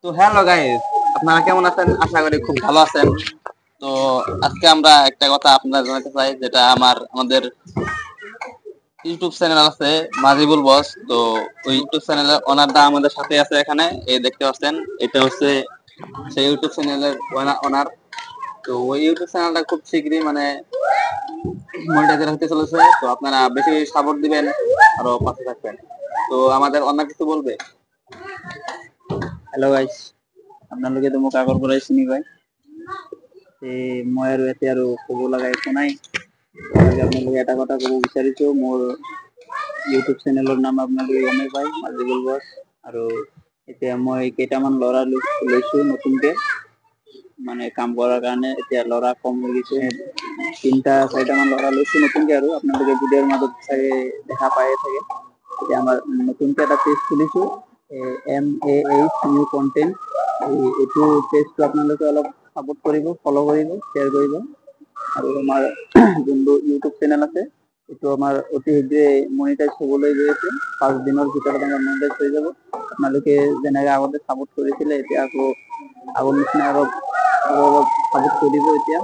তো hello guys, আপনারা কেমন আছেন? আশা করি খুব ভালো আছেন। তো আজকে আমরা একটা কথা আপনাদের জানাতে চাই, যেটা আমাদের ইউটিউব চ্যানেল আছে মাজিবুল বস। তো ওই ইউটিউব চ্যানেলের ওনারটা আমাদের সাথে আছে এখানে, এই দেখতে পাচ্ছেন, এটা হচ্ছে সেই ইউটিউব চ্যানেলের ওনার। তো ওই ইউটিউব চ্যানেলটা খুব শীঘ্রই মনিটাইজের হতে চলেছে। তো আপনারা বেশি সাপোর্ট দিবেন, আরো পাশে থাকবেন। তো আমাদের অন্য কিছু বলবে? हेलो गाइस আপোনালোকে তো মোক আগৰ পৰাই চিনি পায় মই আৰু এতিয়া আৰু ক'ব লগা একো নাই আপোনালোকে এটা কথা ক'ব বিচাৰিছো মোৰ ইউটিউব চেনেলৰ নাম আপোনালোকে গমেই পায় মাজিবুল বছ আৰু এতিয়া মই কেইটামান ল'ৰা লৈছো নতুনকে মানে কাম কৰাৰ কাৰণে এতিয়া ল'ৰা কম হৈ গৈছে তিনিটা চাৰিটামান ল'ৰা লৈছো নতুনকে আৰু আপোনালোকে ভিডিঅ'ৰ মাজত চাগে দেখা পায়ে থাকে এতিয়া আমাৰ নতুনকে এটা পেজ খুলিছো MAH নিউ কন্টেন্ট এইটো পেজটো আপোনালোকে অলপ সাপোৰ্ট কৰিব ফলো কৰিব শ্বেয়াৰ কৰিব আৰু আমাৰ যোনটো ইউটিউব চেনেল আছে এইটো আমাৰ অতি শীঘ্ৰে মনিটাইজ হ'বলৈ গৈ আছে 5 দিনৰ ভিতৰত আমাৰ মনিটাইজ হৈ যাব আপোনালোকে যেনেকৈ আগতে সাপোৰ্ট কৰিছিলে এতিয়া আকৌ আগৰ নিচিনা অলপ সাপোৰ্ট কৰিব এতিয়া